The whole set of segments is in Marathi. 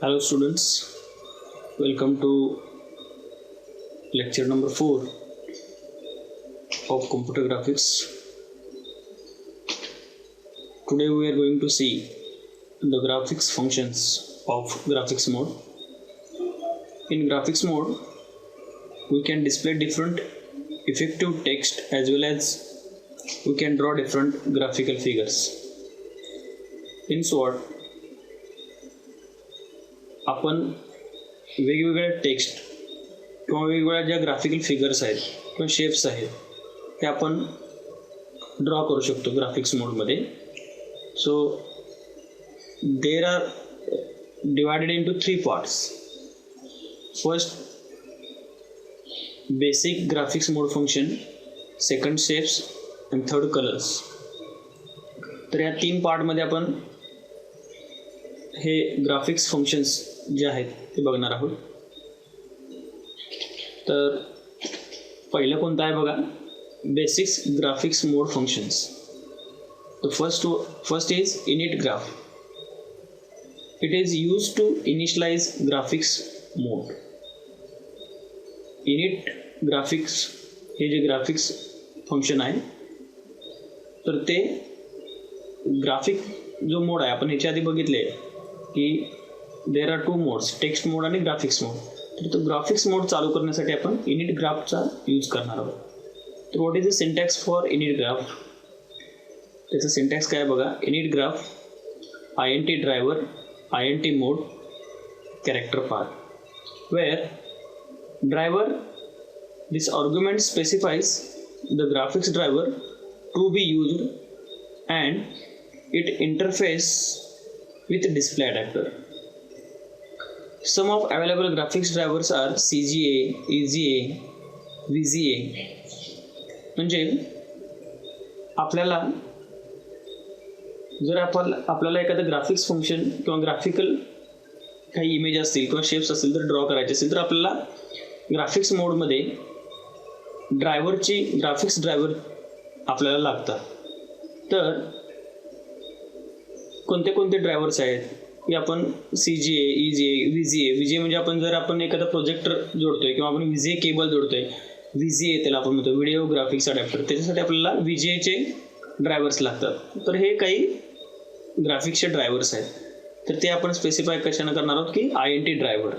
Hello students, welcome to lecture number 4 of computer graphics. Today we are going to see the graphics functions of graphics mode. In graphics mode, we can display different effective text as well as we can draw different graphical figures. In short, आपण वेगवेगळ्या टेक्स्ट किंवा वेगवेगळ्या ज्या ग्राफिकल फिगर्स आहेत किंवा शेप्स आहेत ते आपण ड्रॉ करू शकतो ग्राफिक्स मोडमध्ये. So there are divided into 3 parts. First basic graphics mode function, second shapes आणि थर्ड कलर्स. तर या 3 पार्टमध्ये आपण हे ग्राफिक्स फंक्शन्स जे आहेत ते बघणार आहोत. तर पहिलं कोणतं आहे बघा, basics graphics mode functions. First is initgraph. It is use to initialize graphics mode. Init graphics हे जे ग्राफिक्स फंक्शन आहे तर ते ग्राफिक जो मोड आहे आपण ह्याच्या आधी बघितले की देर आर 2 मोड्स, टेक्स्ट मोड आणि ग्राफिक्स मोड. तर तो ग्राफिक्स मोड चालू करण्यासाठी आपण इनिट ग्राफचा यूज करणार आहोत. तर what is the syntax for init graph? त्याचं सिंटॅक्स काय बघा, init graph INT driver, INT mode, character path. Where driver, this argument specifies the graphics driver to be used and it interface with display adapter. Some of available graphics drivers are CGA, EGA, VGA. म्हणजे आपल्याला जर आपल्याला एखादं ग्राफिक्स फंक्शन किंवा ग्राफिकल काही इमेज असतील किंवा शेप्स असतील तर ड्रॉ करायचे असेल तर आपल्याला ग्राफिक्स मोडमध्ये ग्राफिक्स ड्रायव्हर आपल्याला लागतात. तर कोणते कोणते ड्रायव्हर्स आहेत की आपण CGA, EGA, VGA म्हणजे आपण एखादा प्रोजेक्टर जोडतोय किंवा आपण VGA केबल जोडतोय, VGA त्याला आपण म्हणतो व्हिडिओ ग्राफिक्स अडॅप्टर, त्याच्यासाठी आपल्याला VGAचे ड्रायव्हर्स लागतात. तर हे काही ग्राफिक्सचे ड्रायव्हर्स आहेत. तर ते आपण स्पेसिफाय कशानं करणार आहोत की INT ड्रायव्हर.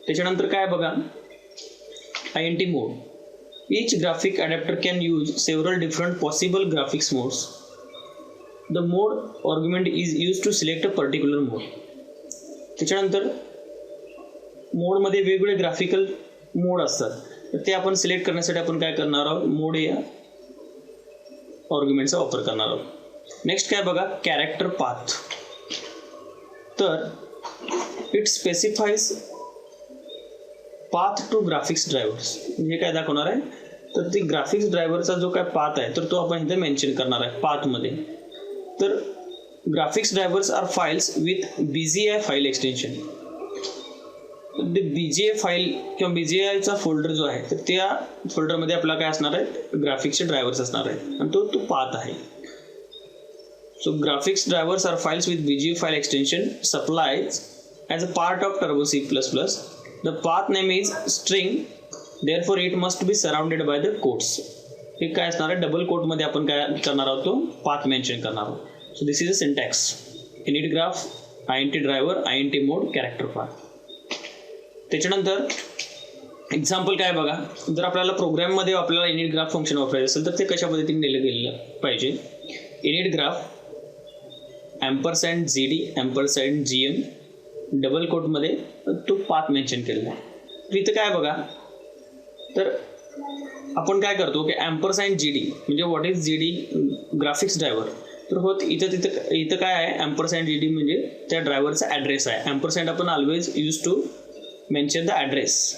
त्याच्यानंतर काय बघा, INT mode. Each graphic adapter can use several different possible graphics modes. The mode argument is used to select a particular mode. त्याच्यानंतर मोडमध्ये वेगवेगळे ग्राफिकल मोड असतात तर ते आपण सिलेक्ट करण्यासाठी आपण काय करणार आहोत, मोड या आर्ग्युमेंटचा वापर करणार आहोत. नेक्स्ट काय बघा, कॅरेक्टर पाथ. तर it specifies path to graphics drivers. म्हणजे काय दाखवणार आहे, तर ती ग्राफिक्स ड्रायव्हरचा जो काय पाथ आहे तर तो आपण इथे मेन्शन करणार आहे पाथमध्ये. तर graphics drivers are files with BGA file extension. ते BGA फाईल किंवा BGAचा फोल्डर जो आहे तर त्या फोल्डरमध्ये आपला काय असणार आहे, ग्राफिक्सचे ड्रायव्हर्स असणार आहेत आणि तो पाथ आहे. So graphics drivers are files with BGA file extension supplies as a part of Turbo C++. The path name is string, therefore it must be surrounded by the quotes. हे काय असणार आहे, डबल कोटमध्ये आपण काय करणार आहोत, तो पाथ मेन्शन करणार आहोत. So this is a syntax, init graph, INT driver, INT mode, character path. त्याच्यानंतर एक्झाम्पल काय बघा, जर आपल्याला प्रोग्राममध्ये आपल्याला इनिट ग्राफ फंक्शन वापरायचं असेल तर ते कशा पद्धतीने दिलं गेलं पाहिजे. Init graph $GD $GM double कोटमध्ये तो पाथ मेन्शन केलेला आहे. इथं काय बघा, तर आपण काय करतो की $GD म्हणजे what is GD, graphics driver. तर होत इथं काय आहे, $GD म्हणजे त्या ड्रायव्हरचा ॲड्रेस आहे. ॲम्परसँड आपण always use to mention the address.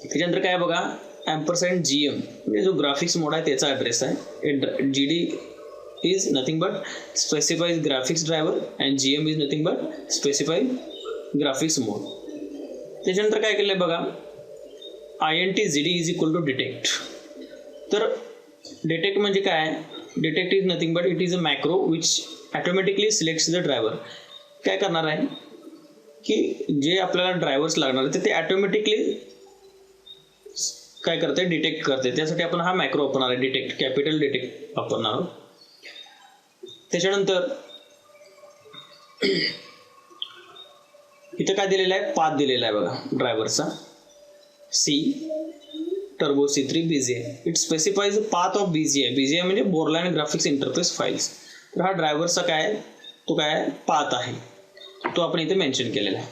त्याच्यानंतर काय बघा, $GM म्हणजे जो ग्राफिक्स मोड आहे त्याचा ॲड्रेस आहे. GD is nothing but specifies graphics driver and GM is nothing but specifies graphics mode. त्याच्यानंतर काय केलं आहे बघा, INT GD is equal to detect. तर डिटेक्ट म्हणजे काय, detect is nothing but it is a macro which automatically selects the driver. काय करणार आहे की जे आपल्याला ड्रायव्हर्स लागणार आहे ते ऑटोमॅटिकली काय करते, डिटेक्ट करते. त्यासाठी आपण हा मॅक्रो वापरणार आहे, डिटेक्ट, कॅपिटल डिटेक्ट वापरणार आहोत. त्याच्यानंतर इथं काय दिलेलं आहे, पाथ दिलेला आहे बघा ड्रायव्हरचा, C turbo C3 BGI. It specifies path of BGI. BGI म्हणजे बोरलाईन ग्राफिक्स इंटरफेस फाईल्स. तर हा ड्रायव्हरचा काय, तो काय पाथ आहे, तो आपण इथे मेन्शन केलेला आहे.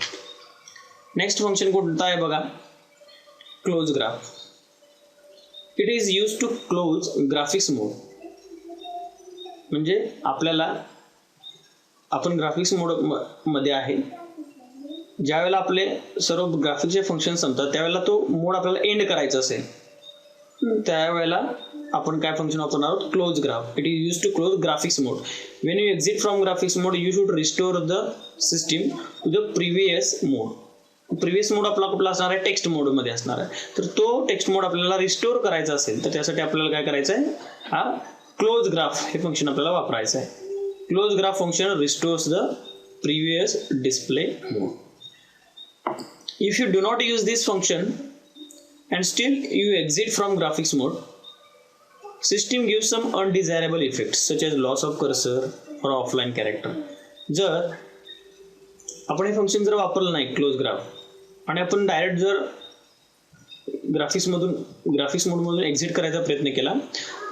नेक्स्ट फंक्शन कोणता आहे बघा, close graph. It is use to close graphics mode. म्हणजे आपल्याला, आपण ग्राफिक्स मोड मध्ये आहे, ज्यावेळेला आपले सर्व ग्राफिक्सचे फंक्शन संपतात त्यावेळेला तो मोड आपल्याला एंड करायचा असेल, त्यावेळेला आपण काय फंक्शन वापरणार आहोत, close graph. It is use to close graphics mode. When you exit from graphics mode you should restore the system to the previous mode. Previous mode आपला कुठला असणार आहे, टेक्स्ट मोडमध्ये असणार आहे. तर तो टेक्स्ट मोड आपल्याला रिस्टोर करायचा असेल तर त्यासाठी आपल्याला काय करायचं आहे, हा क्लोज ग्राफ हे फंक्शन आपल्याला वापरायचं आहे. Close graph function restores the previous display mode. If you do not use this function and still you exit from graphics mode, system gives some undesirable effects such as loss of cursor or offline character. जर आपण हे फंक्शन जर वापरलं नाही क्लोज ग्राफ आणि आपण डायरेक्ट जर ग्राफिक्स मोडमधून एक्झिट करायचा प्रयत्न केला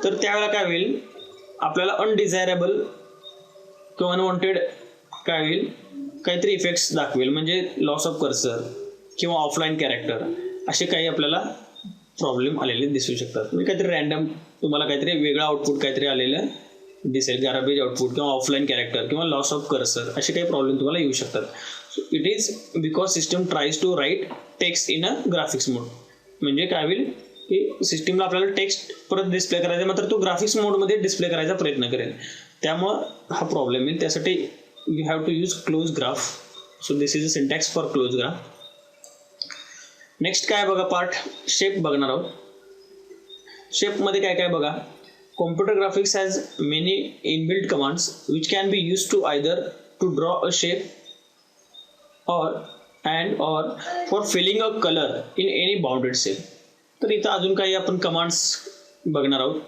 तर त्यावेळेला काय होईल, आपल्याला अनडिझायरेबल किंवा अनवॉन्टेड काय होईल, काहीतरी इफेक्ट्स दाखवेल. म्हणजे लॉस ऑफ कर्सर किंवा ऑफलाईन कॅरेक्टर असे काही आपल्याला प्रॉब्लेम आलेले दिसू शकतात. म्हणजे काहीतरी रॅन्डम तुम्हाला काहीतरी वेगळा आउटपुट काहीतरी आलेलं दिसेल, गार्बेज आउटपुट किंवा ऑफलाईन कॅरेक्टर किंवा लॉस ऑफ कर्सर असे काही प्रॉब्लेम तुम्हाला येऊ शकतात. So it is because system tries to write text in a graphics mode. म्हणजे काय होईल की सिस्टीमला आपल्याला टेक्स्ट परत डिस्प्ले करायचा, मात्र तो ग्राफिक्स मोडमध्ये डिस्प्ले करायचा प्रयत्न करेल, त्यामुळं हा प्रॉब्लेम येईल. त्यासाठी you have to use closegraph. So this is a syntax for closegraph. Next काय बघा, पार्ट शेप बघणार आहोत. शेपमध्ये काय काय बघा, computer graphics has many inbuilt commands which can be use to either to draw a shape or for filling a color in any bounded shape. तर इथं अजून काही आपण कमांड्स बघणार आहोत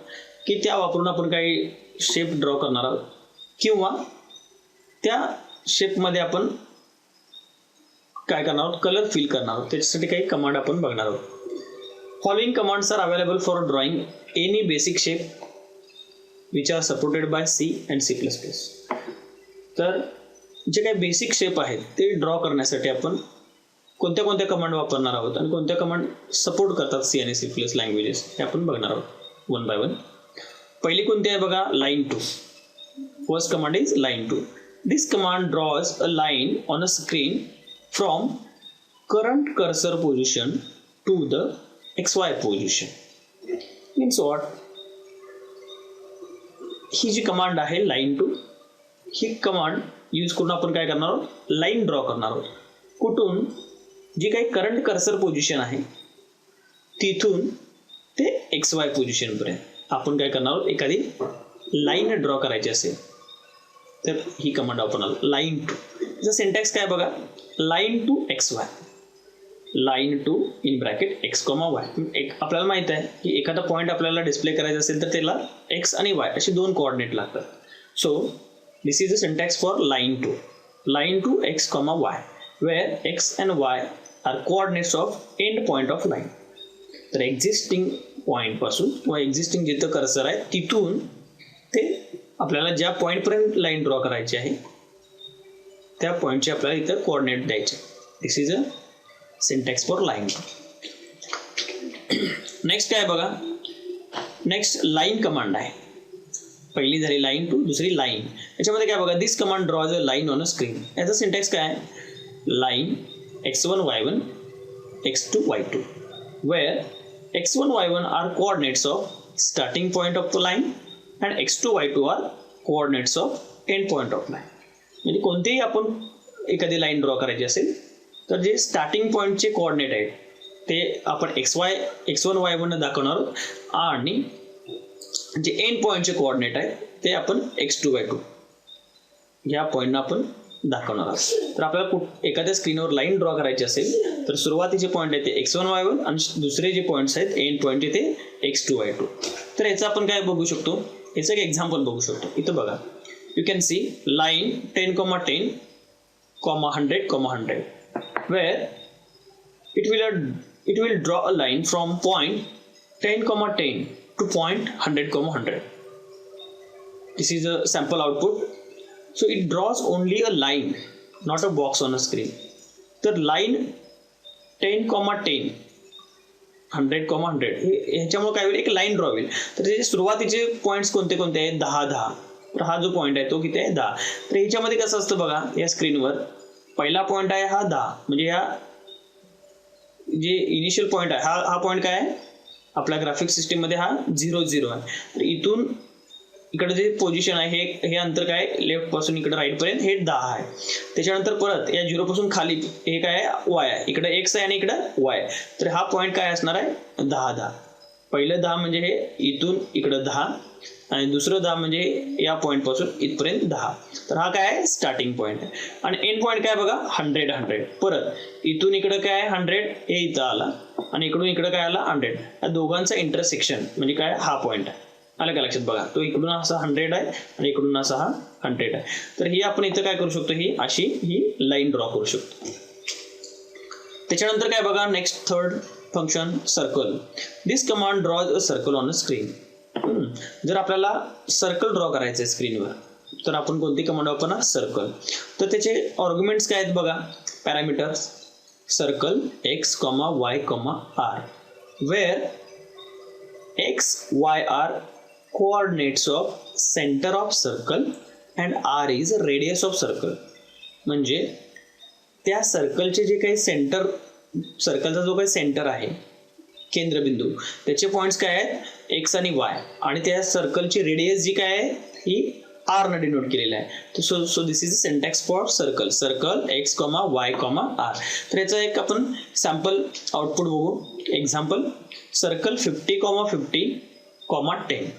की त्या वापरून आपण काही शेप ड्रॉ करणार आहोत किंवा त्या शेपमध्ये आपण काय करणार आहोत, कलर फिल करणार आहोत. त्याच्यासाठी काही कमांड आपण बघणार आहोत. Following commands are available for drawing any basic shape which are supported by C and C++. तर जे काही बेसिक शेप आहेत ते ड्रॉ करण्यासाठी आपण कोणत्या कोणत्या कमांड वापरणार आहोत आणि कोणत्या कमांड सपोर्ट करतात C आणि C+ लँग्वेजेस हे आपण बघणार आहोत वन बाय वन. पहिली कोणती आहे बघा, line 2. First command is line 2. This command draws a line on a screen from current cursor position to the XY position. Means what, ही जी कमांड आहे लाईन 2, ही कमांड यूज करून आपण काय करणार आहोत, लाईन ड्रॉ करणार आहोत. कुठून, जी काही करंट कर्सर पोझिशन आहे तिथून ते XY पोझिशनपर्यंत आपण काय करणार आहोत, एखादी लाईन ड्रॉ करायची असेल तर ही कमांड वापरणार लाईन 2. त्याचा सिंटॅक्स काय बघा, line to XY, line to in bracket X, Y. आपल्याला माहित आहे की एखादा पॉईंट आपल्याला डिस्प्ले करायचा असेल तर त्याला X आणि Y असे दोन कोऑर्डिनेट लागतात. So this is the syntax for line to X, Y, where X and Y are coordinates of end point of line. तर एक्झिस्टिंग पॉईंट पासून किंवा एक्झिस्टिंग जिथं कर्सर आहे तिथून ते आपल्याला ज्या पॉईंटपर्यंत लाईन ड्रॉ करायची आहे त्या पॉईंटचे आपल्याला इथं कोऑर्डिनेट द्यायचे. This is a syntax for line. Next काय बघा, नेक्स्ट लाईन कमांड आहे. पहिली झाली लाईन 2, दुसरी लाईन. याच्यामध्ये काय बघा, this command draws a line on a screen. याचा सिंटॅक्स काय आहे, line x1 y1 x2 y2 where x1 y1 are coordinates of starting point of the line and x2 y2 are coordinates of end point of line. म्हणजे कोणतेही आपण एखादी लाईन ड्रॉ करायची असेल तर जे स्टार्टिंग पॉईंटचे कोऑर्डिनेट आहेत ते आपण x1 y1 दाखवणार आहोत आणि जे एंड पॉईंटचे कोऑर्डिनेट आहेत ते आपण x2 y2 या पॉईंटनं आपण दाखवणार आहोत. तर आपल्याला एखाद्या स्क्रीनवर लाईन ड्रॉ करायची असेल तर सुरुवातीचे पॉईंट आहे ते x1 y1 आणि दुसरे जे पॉईंट्स आहेत एंड पॉईंट आहे ते x2 y2. तर याचं आपण काय बघू शकतो, याचं एक एक्झाम्पल बघू शकतो. इथं बघा, you can see line 10,10, 100,100 where it will draw a line from point 10,10 to point 100,100. This is a sample output. So it draws only a line, not a box on a screen. तर line 10,10 100,100 ह्याच्यामुळे काय होईल, एक लाईन ड्रॉ होईल. तर त्याचे सुरुवातीचे पॉईंट्स कोणते कोणते आहेत, 10. तर हा जो पॉईंट आहे तो किती आहे, 10. तर ह्याच्यामध्ये कसं असतं बघा, या स्क्रीनवर पहिला पॉईंट आहे हा 10, म्हणजे या जे इनिशियल पॉईंट आहे हा पॉईंट काय आहे आपल्या ग्राफिक सिस्टीम मध्ये हा 0,0 आहे. तर इथून इकडे जे पोझिशन आहे हे अंतर काय, लेफ्ट पासून इकडे राईट पर्यंत हे 10 आहे. त्याच्यानंतर परत या 0 पासून खाली हे काय आहे, y आहे. इकडे x आहे आणि इकडे y आहे. तर हा पॉईंट काय असणार आहे, 10. पहिलं 10 म्हणजे हे इथून इकडे 10 आणि दुसरं 10 म्हणजे या पॉईंट पासून इथपर्यंत 10. तर हा काय आहे, स्टार्टिंग पॉईंट आहे. आणि एंड पॉईंट काय बघा, 100. परत इथून इकडे काय आहे 100, हे इथं आला आणि इकडून इकडे काय आला 100. या दोघांचा इंटरसेक्शन म्हणजे काय, हा पॉईंट आहे. आलं का लक्षात बघा, तो इकडून असा 100 आहे आणि इकडून असा हा 100 आहे. तर ही आपण इथं काय करू शकतो, ही लाईन ड्रॉ करू शकतो. त्याच्यानंतर काय बघा, next third function circle. This command draws a circle on a screen. जर आपल्याला सर्कल ड्रॉ करायचं आहे स्क्रीनवर तर आपण कोणती कमांड वापरणार, सर्कल. तर त्याचे आर्ग्युमेंट्स काय आहेत बघा, parameters circle x, y, r where x, y are coordinates of center of circle and r is radius of circle. म्हणजे त्या सर्कलचे जे काही सेंटर, सर्कलचा जो काही सेंटर आहे केंद्रबिंदू, त्याचे पॉइंट्स काय आहेत x आणि y, आणि त्या सर्कलची रेडियस जी काय आहे ही r ने डिनोट केलेला आहे. So this is the syntax for circle. Circle x, y, r. तर याचा एक आपण सॅम्पल आउटपुट बघू. Example, circle 50,50, 10.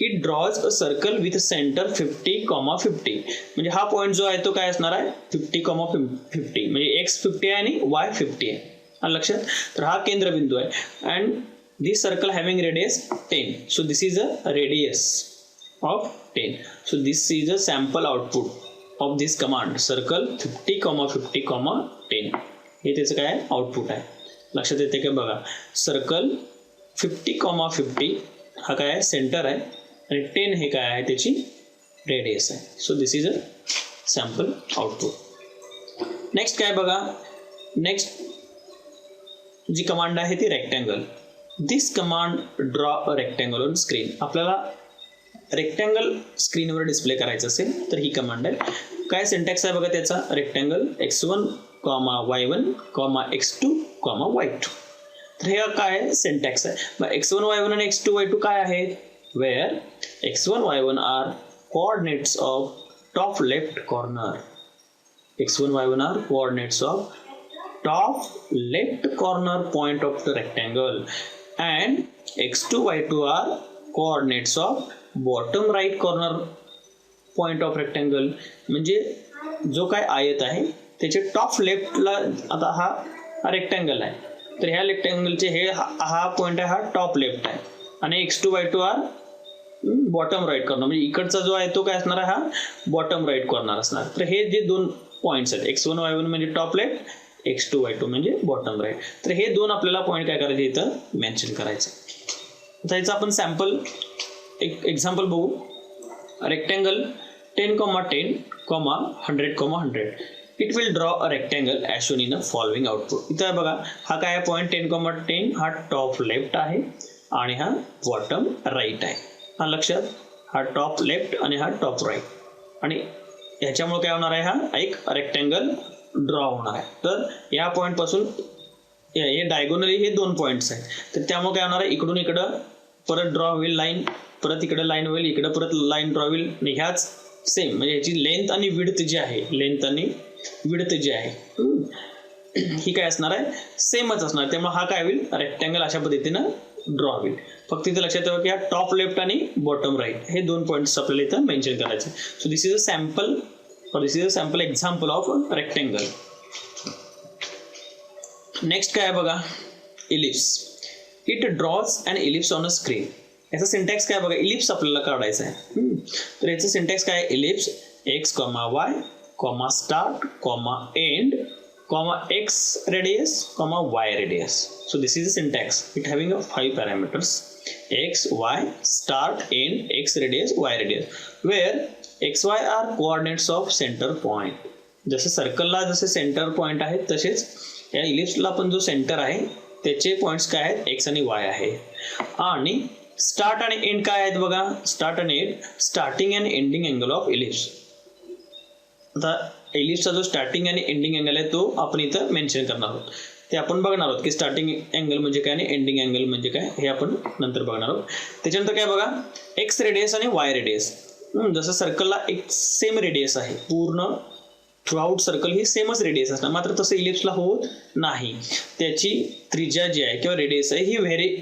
It draws a circle with centre 50,50. म्हणजे हा पॉईंट जो आहे तो काय असणार आहे 50,50, म्हणजे x 50 आहे आणि y 50 आहे. लक्षात. तर हा केंद्रबिंदू आहे and this circle having radius 10. So this is a radius of 10. So this is a sample output of this command circle 50,50, 10. हे त्याचं काय आउटपुट आहे. लक्षात येते का बघा, सर्कल 50,50 हा काय आहे सेंटर आहे आणि 10 हे काय आहे त्याची रेडियस आहे. So this is a sample output. Next काय बघा, नेक्स्ट जी कमांड आहे ती rectangle. This command draw a rectangle on screen. आपल्याला रेक्टँगल स्क्रीनवर डिस्प्ले करायचं असेल तर ही कमांड आहे. काय सिंटॅक्स आहे बघा त्याचा, rectangle x1, y1, x2, y2. तर हे काय सिंटॅक्स आहे. मग x1, y1 आणि x2, y2 काय आहे, where x1, y1 are coordinates of top left corner. x1, y1 are coordinates of top left corner point of the rectangle and x2, y2 are coordinates of bottom right corner point of rectangle. म्हणजे जो काय आयत आहे त्याचे टॉप लेफ्टला, आता हा रेक्टँगल आहे तर ह्या रेक्टँगलचे हे हा पॉईंट आहे हा टॉप लेफ्ट आहे आणि x2, y2 R bottom right corner, म्हणजे इकडचा जो आहे तो काय असणार आहे हा बॉटम राईट कॉर्नर असणार. तर हे जे दोन पॉईंट्स आहेत x1, y1 म्हणजे टॉप लेफ्ट, x2, y2 म्हणजे बॉटम राईट. तर हे दोन आपल्याला पॉईंट काय करायचे इथं मेन्शन करायचे. आता याचं आपण सॅम्पल एक एक्झाम्पल बघू. Rectangle 10,10, 100,100. It will draw a rectangle as shown in a following output. इथं बघा हा काय पॉईंट 10,10 हा टॉप लेफ्ट आहे आणि हा बॉटम राईट आहे. हा लक्षात, हा टॉप लेफ्ट आणि हा टॉप राईट, आणि ह्याच्यामुळे काय होणार आहे हा एक रेक्टँगल ड्रॉ होणार आहे. तर या पॉईंट पासून हे डायगोनली हे दोन पॉईंट्स आहेत तर त्यामुळे काय होणार आहे इकडून इकडं परत ड्रॉ होईल लाईन, परत इकडे लाईन होईल, इकडे परत लाईन ड्रॉ होईल. ह्याच सेम म्हणजे याची लेंथ आणि विड्थ जी आहे, लेंथ आणि विड्थ जी आहे ही काय असणार आहे सेमच असणार. त्यामुळे हा काय होईल रेक्टँगल अशा पद्धतीनं ड्रॉ होईल. फक्त इथे लक्षात ठेवा की हा टॉप लेफ्ट आणि बॉटम राईट हे दोन पॉईंट्स आपल्याला इथं मेन्शन करायचे. So this is a sample or this is a sample example of a rectangle. Next काय आहे बघा, ellipse. It draws an ellipse on a screen. याचा सिंटॅक्स काय बघा, इलिप्स आपल्याला काढायचा आहे. तर याचा सिंटॅक्स काय, ellipse x, y, start, end, x radius, y radius. So this is the syntax. It having a 5 parameters: x, y, start, end, x radius, y radius, where x, y are coordinates of center point. जसे सर्कलला जसे सेंटर पॉइंट आहेत तसेच या इलिप्सला पण जो सेंटर आहे त्याचे पॉइंट्स काय आहेत, x आणि y आहे. आणि स्टार्ट आणि एंड काय आहेत बघा, स्टार्ट आणि end, starting and ending angle of ellipse. आता इलिप्सचा जो स्टार्टिंग आणि एंडिंग अँगल आहे तो आपण इथं मेन्शन करणार आहोत. ते आपण बघणार आहोत की स्टार्टिंग अँगल म्हणजे काय आणि एंडिंग अँगल म्हणजे काय हे आपण नंतर बघणार आहोत. त्याच्यानंतर काय बघा, एक्स रेडियस आणि वाय रेडियस. जसं सर्कलला एक सेम रेडियस आहे, पूर्ण थ्रूआउट सर्कल ही सेमच रेडियस असणार, मात्र तसं इलिप्सला होत नाही. त्याची त्रिज्या जी आहे किंवा रेडियस आहे ही व्हेरी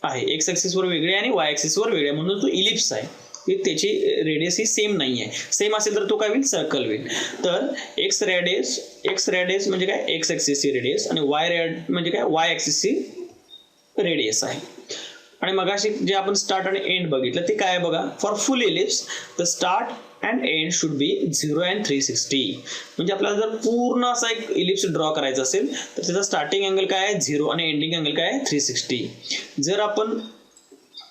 आहे, एक्स ॲक्सिसवर वेगळे आणि वाय ॲक्सिसवर वेगळे, म्हणून तो इलिप्स आहे. त्याची रेडियस ही सेम नाही आहे. सेम असेल तर तो काय होईल, सर्कल होईल. तर एक्स रेडियस म्हणजे काय, एक्स ॲक्सिसची रेडियस, आणि म्हणजे काय, वाय ॲक्सिसची रेडियस आहे. आणि मगाशी जे आपण स्टार्ट आणि एंड बघितलं ते काय बघा, for full ellipse the start and end should be 0 and 360. म्हणजे आपल्याला जर पूर्ण असा एक इलिप्स ड्रॉ करायचा असेल तर त्याचा स्टार्टिंग अँगल काय आहे 0 आणि एंडिंग अँगल काय आहे 360. जर आपण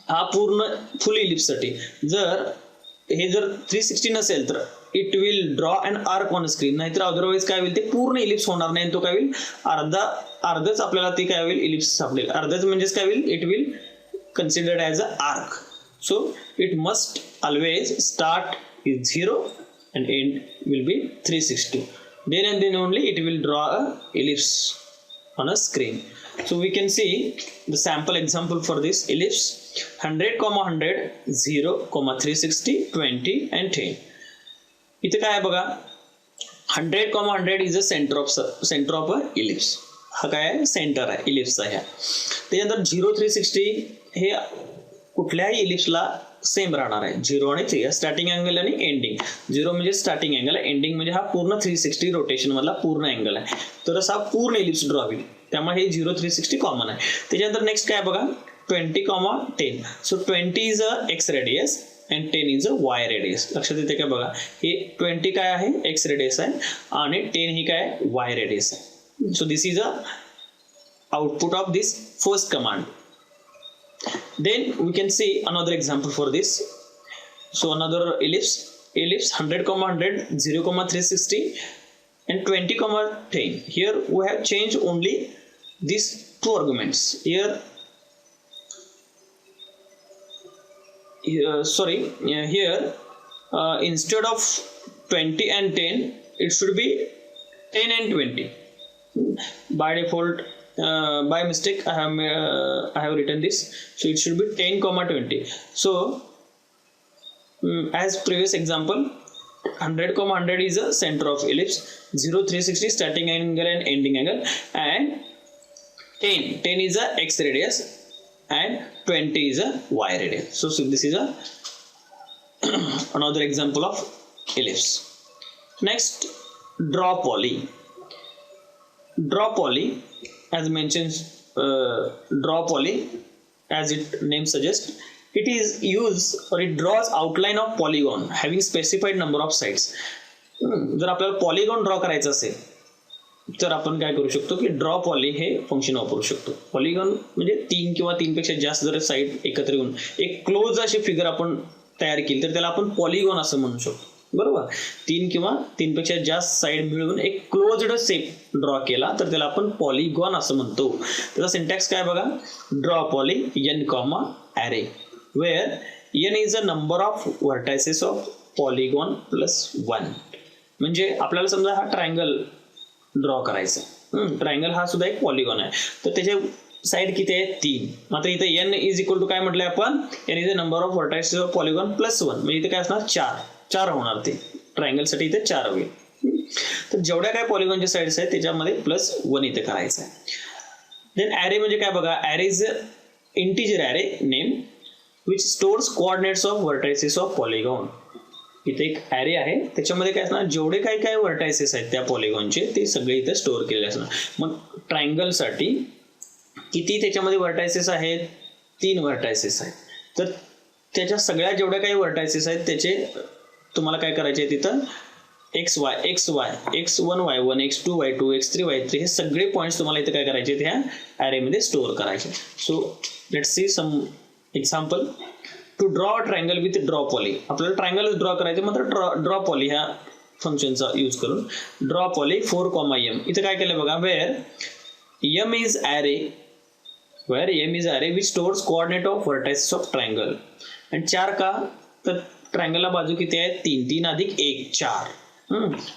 हा पूर्ण फुल इलिप्ससाठी जर 360 नसेल तर it will draw an arc on screen, नाहीतर अदरवाईज काय होईल, ते पूर्ण इलिप्स होणार नाही, तो काय होईल, अर्धच आपल्याला ते काय होईल, इलिप्स सापडेल. अर्धच म्हणजेच काय होईल, it will considered as a arc. So it must always start is 0 and end will be 360. Then and then only it will draw a ellipse on a screen. So we can see the sample example for this ellipse: 100, 100, 0, 360, 20 and 10. इथे काय आहे बघा, 100, 100 is the center of a ellipse. हा काय आहे, सेंटर आहे इलिप्सचा. ह्या त्याच्यानंतर 0, 360 हे कुठल्याही इलिप्सला सेम राहणार आहे. 0 आणि 3 स्टार्टिंग अँगल आणि एंडिंग. 0 म्हणजे स्टार्टिंग अँगल, एंडिंग म्हणजे हा पूर्ण 360 रोटेशन मधला पूर्ण अँगल आहे. तर असा पूर्ण इलिप्स ड्रॉ होईल, त्यामुळे हे 0, 360 कॉमन आहे. त्याच्यानंतर नेक्स्ट काय बघा, 20, 10. So 20 is a x radius and 10 is a Y radius. लक्षात येते काय बघा, हे 20 काय आहे, एक्स रेडियस आहे, आणि 10 ही काय, वाय रेडियस आहे. So this is a output of this first command. Then we can see another example for this. So another ellipse 100, 100, 0, 360 and 20, 10. Here we have changed only these two arguments. Here instead of 20 and 10 it should be 10 and 20. By default, by mistake I have written this, so it should be 10, 20. So as previous example, 100, 100 is a center of ellipse, 0, 360 starting angle and ending angle, and 10 is a x radius and 20 is a y radius. So this is a another example of ellipse. Next, draw poly. Draw poly, as mentioned, draw poly, as its name suggests, it is used or it draws outline of polygon having specified number of sides. जर आपल्याला पॉलिगॉन ड्रॉ करायचं असेल तर आपण काय करू शकतो की ड्रॉ पॉली हे फंक्शन वापरू शकतो. पॉलिगॉन म्हणजे 3 किंवा 3 पेक्षा जास्त जर साईड एकत्र येऊन एक क्लोज अशी फिगर आपण तयार केली तर त्याला आपण पॉलिगॉन असं म्हणू शकतो. बरोबर, 3 किंवा 3 पेक्षा जास्त साइड मिळून एक क्लोज्ड शेप ड्रॉ केला तर त्याला आपण पॉलिगॉन असं म्हणतो. त्याचा सिंटॅक्स काय बघा, draw poly n, array where n is a number of vertices of polygon plus 1. म्हणजे आपल्याला समजा हा ट्रायंगल ड्रॉ करायचा, ट्रायंगल हा सुद्धा एक पॉलिगॉन आहे, तर त्याचे साइड किती आहे, 3. मात्र इथे n इज इक्वल टू काय म्हटलंय आपण, n is a number of vertices of polygon plus 1. म्हणजे इथे काय असणार, 4 होणार. ते ट्रायंगल साठी इथे 4 होईल. तर जेवढ्या काय पॉलिगॉनच्या साइड्स आहेत त्याच्यामध्ये प्लस 1 इथे करायचं आहे. देन ॲरे म्हणजे काय बघा, array is integer array name which stores coordinates of vertices of polygon. इथे एक ॲरे आहे, त्याच्यामध्ये काय असणार, जेवढे काही काय व्हर्टायसेस आहेत त्या पॉलिगॉनचे ते सगळे इथे स्टोअर केलेले असणार. मग ट्रायंगलसाठी किती त्याच्यामध्ये व्हर्टायसेस आहेत, 3 व्हर्टायसेस आहेत. तर त्याच्या सगळ्या जेवढ्या काही व्हर्टायसेस आहेत त्याचे तुम्हाला काय करायचे आहे, तिथं XY, X1, Y1, X2, Y2, X3, Y3 हे सगळे पॉईंट्स तुम्हाला इथे काय करायचे, ह्या ॲरेमध्ये स्टोअर करायचे. So let's see some example. To draw a triangle with drawpoly, आपल्याला ट्रायंगल ड्रॉ करायचे, मात्र ड्रॉ पॉली ह्या फंक्शनचा यूज करून ड्रॉ पॉली 4, इथे काय केलं बघा, wear M is array which stores coordinate of vertices of triangle. आणि 4 का, तर ट्रायंगलला बाजू किती आहे, 3, 3 अधिक 1, 4.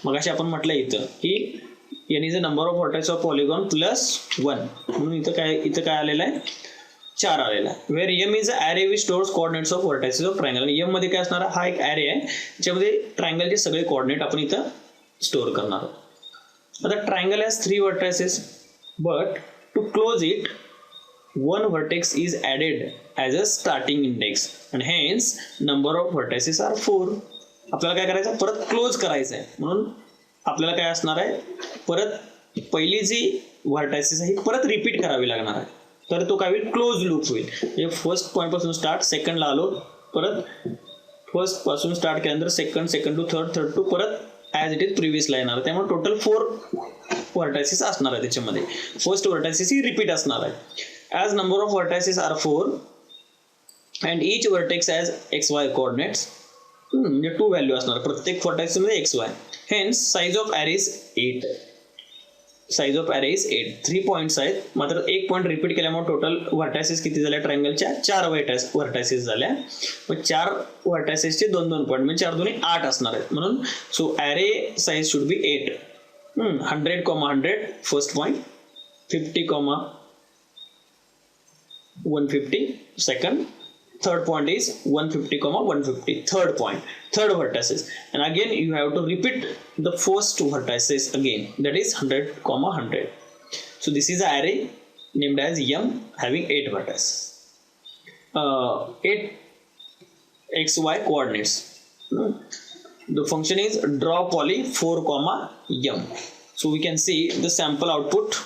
मगाशी आपण म्हटलं इथं की n is the number of vertices of polygon plus 1, म्हणून इथं काय आलेलं आहे, 4 आलेला आहे. Where M is an array which stores coordinates of vertices of triangle. आणि M मध्ये काय असणार, हा एक ॲरे आहे ज्यामध्ये ट्रायंगलचे सगळे कोऑर्डिनेट आपण इथं स्टोअर करणार आहोत. आता triangle has 3 vertices, but to close it, one vertex is added as a starting index and hence number of vertices are 4. आपल्याला काय करायचं, परत क्लोज करायचं आहे, म्हणून आपल्याला काय असणार आहे, परत पहिली जी व्हर्टायसेस आहे परत रिपीट करावी लागणार आहे. तर तो काय होईल, क्लोज लूप होईल. म्हणजे फर्स्ट पॉईंट पासून स्टार्ट, सेकंडला आलो, परत फर्स्ट पासून स्टार्ट केल्यानंतर सेकंड टू थर्ड टू परत ॲज इट इज प्रिव्हियसला येणार. त्यामुळे टोटल 4 व्हर्टायसेस असणार आहे त्याच्यामध्ये. फर्स्ट व्हर्टायसेस ही रिपीट असणार आहे. As number of vertices are 4 and each vertex has XY coordinates, म्हणजे 2 व्हॅल्यू असणार प्रत्येक व्हर्टेक्स मध्ये XY. Hence size of array is 8. 3 points आहेत, मात्र एक पॉईंट रिपीट केल्यामुळे टोटल व्हर्टायसेस किती झाल्या ट्रायंगलच्या, 4 व्हर्टायसेस झाल्या. मग 4 व्हर्टायसेसचे 2 पॉईंट म्हणजे 4 2 8 असणार आहेत. म्हणून so array size should be 8. 100, 100 first point, 50, 150 second, third point is 150, 150 third point, third vertices, and again you have to repeat the first vertices again, that is 100, 100. So this is an array named as M having 8 vertices, 8 XY coordinates. The function is draw poly 4, M. So we can see the sample output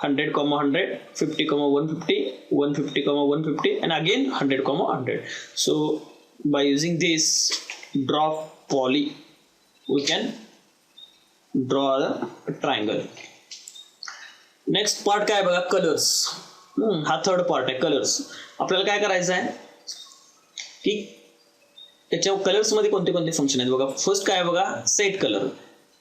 100, 100, 50, 150, 150, 150, and again 100, 100. So by using this draw poly, we can draw the triangle. Next part काय बघा, colors. हा थर्ड पार्ट आहे, कलर्स. आपल्याला काय करायचं आहे की त्याच्या कलर्स मध्ये कोणते कोणते फंक्शन आहेत बघा. फर्स्ट काय बघा, set colour.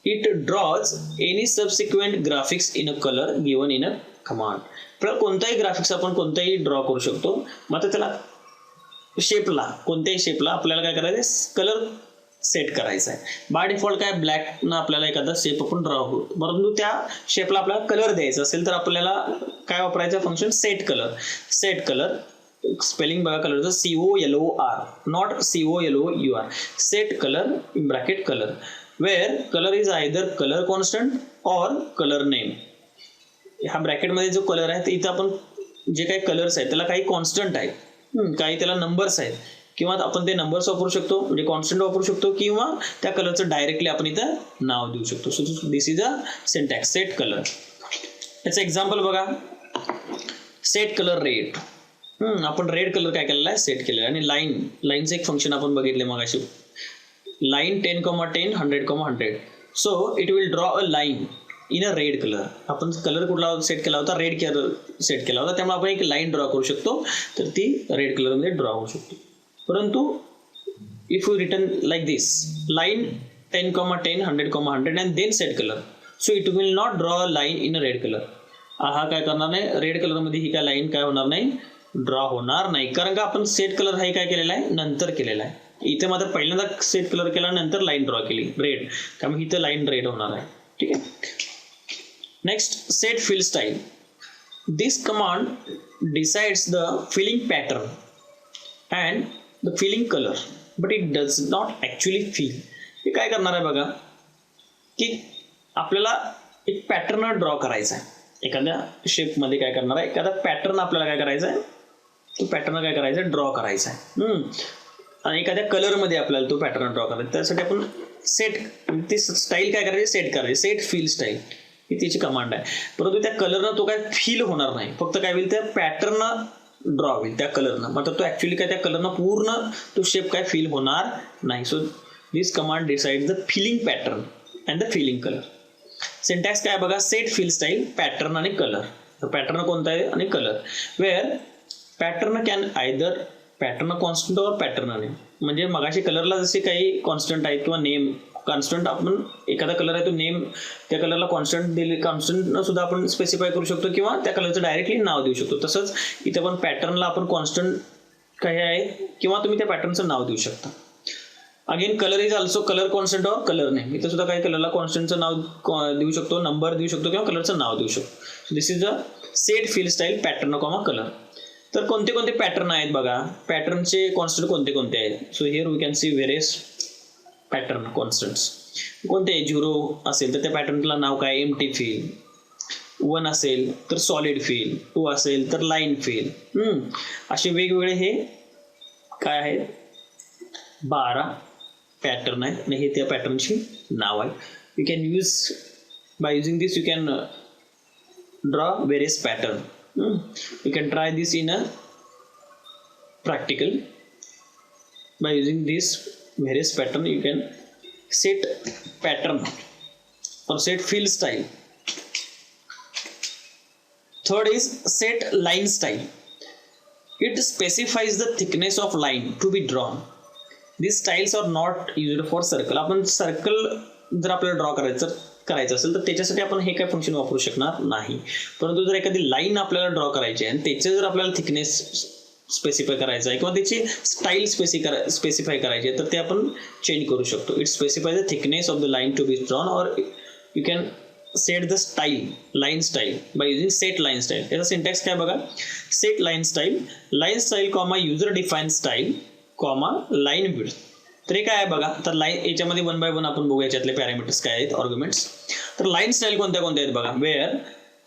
It draws any subsequent graphics in a color given in a command. आपल्याला कोणताही ग्राफिक्स आपण कोणताही ड्रॉ करू शकतो, मात्र त्याला शेपला, कोणत्याही शेपला आपल्याला काय करायचं आहे, कलर सेट करायचा आहे. बाय डिफॉल्ट काय ब्लॅक ना आपल्याला एखादा शेप आपण ड्रॉ होतो, परंतु त्या शेपला आपल्याला कलर द्यायचा असेल तर आपल्याला काय वापरायचं function, set colour. Set colour spelling बघा कलरचं, COLOR, not COLOUR. Set colour in bracket colour, where color is either color constant or color name. ह्या ब्रॅकेटमध्ये जो कलर आहे इथं आपण जे काही कलर्स आहेत त्याला काही कॉन्स्टंट आहे, काही त्याला नंबर्स आहेत, किंवा आपण ते नंबर्स वापरू शकतो म्हणजे कॉन्स्टंट वापरू शकतो, किंवा त्या कलरचं डायरेक्टली आपण इथं नाव देऊ शकतो. So this is a syntax, set colour. याचं एक्झाम्पल बघा, सेट कलर रेड. आपण रेड कलर काय केलेला आहे, सेट केलेला आहे. आणि लाईनचं एक फंक्शन आपण बघितले मगाशी, line 10, 10, 100, 100. So it will draw a line in a red color. आपण कलर कुठला सेट केला होता, रेड कलर सेट केला होता, त्यामुळे आपण एक लाईन ड्रॉ करू शकतो, तर ती रेड कलर मध्ये ड्रॉ होऊ शकतो. परंतु if you return like this, line 10, 10, 100, 100 and then set color, so it will not draw a line in a red color. हा काय करणार नाही, रेड कलर मध्ये ही काय लाईन काय होणार नाही, ड्रॉ होणार नाही, कारण का आपण सेट कलर हा काय केलेला आहे, नंतर केलेला आहे. इथे मात्र पहिल्यांदा सेट कलर केला, नंतर लाईन ड्रॉ केली रेड, त्यामुळे इथे लाईन रेड होणार आहे. ठीक आहे. Next, set fill style. This command decides the filling pattern and the filling colour, but it does not actually fill. हे काय करणार आहे बघा, की आपल्याला एक पॅटर्न ड्रॉ करायचा आहे एखाद्या शेपमध्ये. काय करणार आहे, एखादा पॅटर्न आपल्याला काय करायचा आहे, तो पॅटर्न काय करायचा आहे, ड्रॉ करायचा आहे. आणि एखाद्या कलरमध्ये आपल्याला तो पॅटर्न ड्रॉ करायचा. त्यासाठी आपण सेट ती स्टाईल काय करायची, सेट करायची. सेट फिल स्टाईल ही त्याची कमांड आहे. परंतु त्या कलरनं तो काय फिल होणार नाही, फक्त काय होईल त्या पॅटर्न ड्रॉ होईल त्या कलरनं. मात्र तो ऍक्च्युअली काय त्या कलरनं पूर्ण तो शेप काय फिल होणार नाही. So this command decide the filling pattern and the filling colour. Syntax काय बघा, सेट फिल स्टाईल पॅटर्न आणि कलर. तर पॅटर्न कोणता आहे आणि colour. Where pattern can either pattern constant or pattern name. म्हणजे मगाशी कलरला जसे काही कॉन्स्टंट आहेत किंवा नेम कॉन्स्टंट, आपण एखादा कलर आहे तो नेम त्या कलरला कॉन्स्टंट दिले, कॉन्स्टंट सुद्धा आपण स्पेसिफाय करू शकतो किंवा त्या कलरचं डायरेक्टली नाव देऊ शकतो. तसंच इथे पण पॅटर्नला आपण कॉन्स्टंट काही आहे किंवा तुम्ही त्या पॅटर्नचं नाव देऊ शकता. Again colour is also colour constant और कलर नेम. इथे सुद्धा काही कलरला कॉन्स्टंटचं नाव देऊ शकतो, नंबर देऊ शकतो किंवा कलरचं नाव देऊ शकतो. This is the set fill style pattern comma colour. तर कोणते कोणते पॅटर्न आहेत बघा, पॅटर्नचे कॉन्स्टंट कोणते कोणते आहेत. So here we can see various pattern constants. कोणते 0 असेल तर त्या पॅटर्नला नाव काय, एम्प्टी फिल. 1 असेल तर सॉलिड फिल. 2 असेल तर लाईन फिल. असे वेगवेगळे हे काय आहेत, 12 पॅटर्न आहेत आणि हे त्या पॅटर्नची नाव आहे. You can use by using this you can draw various pattern. You can try this in a practical. By using this various pattern you can set pattern or set fill style. Third is set line style. It specifies the thickness of line to be drawn. These styles are not used for circle. आपण सर्कल जर आपल्याला ड्रॉ करायचं असेल तर त्याच्यासाठी आपण हे काय फंक्शन वापरू शकणार नाही. परंतु जर एखादी लाईन आपल्याला ड्रॉ करायची आहे आणि त्याचे जर आपल्याला थिकनेस स्पेसिफाय करायचा आहे किंवा त्याची स्टाईल स्पेसिफाय करायची आहे तर ते आपण चेंज करू शकतो. It specify the thickness of the line to be drawn or you can set the style line style by using set line style. याचा सिंटॅक्स काय बघा, set line style comma user define style comma line width. तर हे काय आहे बघा, तर लाईन याच्यामध्ये 1 by 1 आपण बघू याच्यातले पॅरामीटर्स काय आहेत, आर्ग्युमेंट्स. तर लाईन स्टाईल कोणत्या कोणत्या आहेत बघा. Where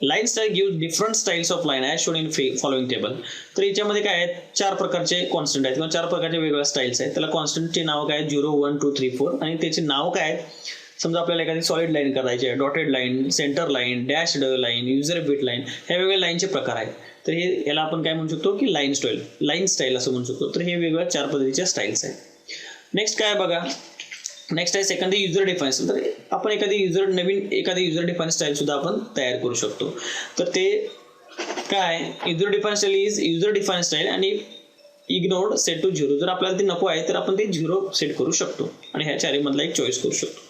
line style give different styles of line as shown in following table. तर याच्यामध्ये काय आहेत, 4 प्रकारचे कॉन्स्टंट आहेत किंवा 4 प्रकारचे वेगवेगळ्या स्टाईल्स आहेत. त्याला कॉन्स्टंटचे नाव काय आहेत, 0 1 2 3 4 आणि त्याचे नाव काय आहेत. समजा आपल्याला एखादी सॉलिड लाईन करायची आहे, dotted line, centre line, dashed line, user bit line, ह्या वेगवेगळ्या लाईनचे प्रकार आहेत. तर हे याला आपण काय म्हणू शकतो की लाईन स्टाईल असं म्हणू शकतो. तर हे वेगवेगळ्या 4 पद्धतीच्या स्टाईल्स आहेत. नेक्स्ट काय बघा, नेक्स्ट आहे सेकंड युजर डिफाईन. तर आपण एखादी युजर डिफाईन स्टाईल सुद्धा आपण तयार करू शकतो. तर ते काय, user define style is user define style आणि इग्नोर्ड सेट टू 0. जर आपल्याला ते नको आहे तर आपण ते 0 सेट करू शकतो आणि ह्या 4 मधला एक चॉईस करू शकतो.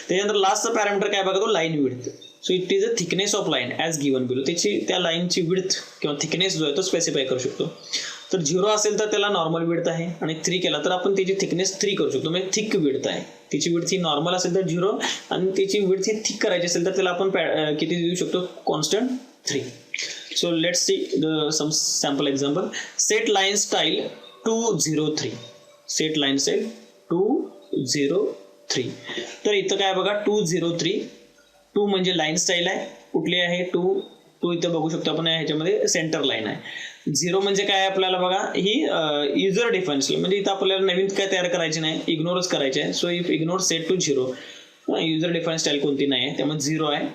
त्याच्यानंतर लास्टचा पॅरामीटर काय बघा, तो line width. So it is a thickness of line as given below. त्याची त्या लाईनची विड्थ किंवा थिकनेस जो आहे तो स्पेसिफाय करू शकतो. तर 0 असेल तर त्याला नॉर्मल विड्थ आहे आणि 3 केला तर आपण त्याची थिकनेस 3 करू शकतो, म्हणजे थिक विड्थ आहे. तिची विड्थ ही नॉर्मल असेल तर 0 आणि त्याची विड्थ ही थिक करायची असेल तर त्याला आपण किती देऊ शकतो, constant 3. So let's see the some sample example. Set line style 203. Set line style 203. तर इथं काय बघा 203. 2 म्हणजे लाईन स्टाईल आहे. कुठली आहे 2 इथं बघू शकतो आपण, ह्याच्यामध्ये सेंटर लाईन आहे. 0 म्हणजे काय आपल्याला बघा, ही युजर डिफाईन म्हणजे इथं आपल्याला नवीन काय तयार करायची नाही, इग्नोरच करायचे आहे. So if ignore set to 0, user define style कोणती नाही आहे त्यामुळे 0 आहे.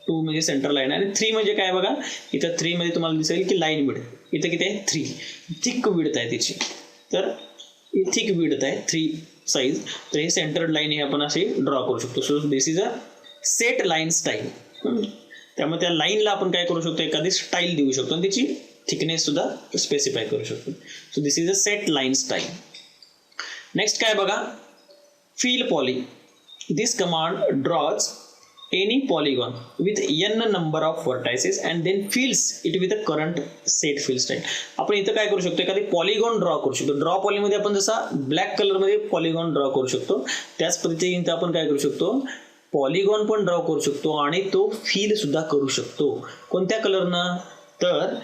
2 म्हणजे सेंटर लाईन आहे आणि 3 म्हणजे काय बघा, इथं 3 मध्ये तुम्हाला दिसेल की लाईन विड्थ. इथं किती आहे 3, थिक विड्थ आहे तिची. तर थिक विड्थ आहे 3 साईज. तर हे सेंटर्ड लाईन हे आपण अशी ड्रॉ करू शकतो. So this is a set line style. त्यामुळे त्या लाईनला आपण काय करू शकतो, एखादी स्टाईल देऊ शकतो आणि त्याची थिकनेस सुद्धा स्पेसिफाय करू शकतो. So this is a set line style. Next काय बघा, fill poly. This command draws any polygon with n number of vertices and then fills it with a current set fill style. आपण इथं काय करू शकतो, एखादी पॉलिगॉन ड्रॉ करू शकतो. ड्रॉ पॉलीमध्ये आपण जसा ब्लॅक कलर मध्ये पॉलिगॉन ड्रॉ करू शकतो त्याच पद्धतीने आपण काय करू शकतो, पॉलिगॉन पण ड्रॉ करू शकतो आणि तो फिल सुद्धा करू शकतो. कोणत्या कलरनं, तर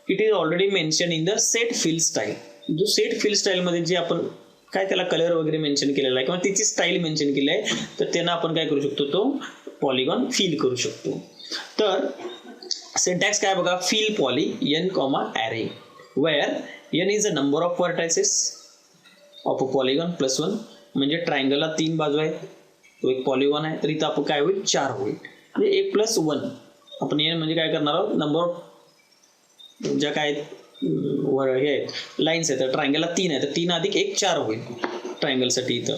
it is already mention in the set fill style. जो सेट फिल स्टाईल मध्ये जे आपण काय त्याला कलर वगैरे मेन्शन केलेला आहे किंवा त्याची स्टाईल मेन्शन केली आहे तर त्यांना आपण काय करू शकतो, तो पॉलिगॉन फिल करू शकतो. तर सिंटॅक्स काय बघा, fill poly n, array where n is the number of vertices of a polygon plus 1 म्हणजे ट्रायंगलला 3 बाजू आहे, तो एक पॉलिगॉन आहे, तर इथं आपण काय होईल 4 होईल. म्हणजे 1 + 1 आपण हे म्हणजे काय करणार आहोत, नंबर ऑफ ज्या काय हे आहेत लाईन्स आहेत, तर ट्रायंगलला 3 आहे, तर 3 + 1 4 होईल ट्रायंगलसाठी इथं.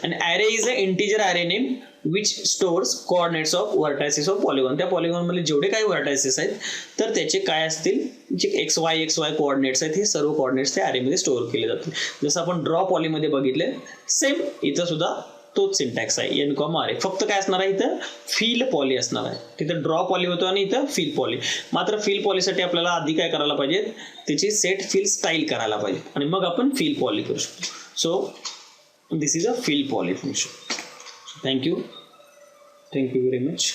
आणि array is a integer array name which stores coordinates of vertices of polygon. त्या पॉलिगॉनमध्ये जेवढे काही व्हर्टायसेस आहेत तर त्याचे काय असतील, जे XY कोऑर्डिनेट्स आहेत, हे सर्व कोऑर्डिनेट्स त्या ॲरेमध्ये स्टोअर केले जातील. जसं आपण ड्रॉ पॉलीमध्ये बघितले सेम इथं सुद्धा तोच सिंटॅक्स आहे, n, r. फक्त काय असणार आहे इथं फिल पॉली असणार आहे. तिथं ड्रॉ पॉली होतो आणि इथं फिल पॉली. मात्र फिल पॉलीसाठी आपल्याला आधी काय करायला पाहिजे, त्याची सेट फिल स्टाईल करायला पाहिजे आणि मग आपण फिल पॉली करू शकतो. So this is a fill poly function. Thank you very much.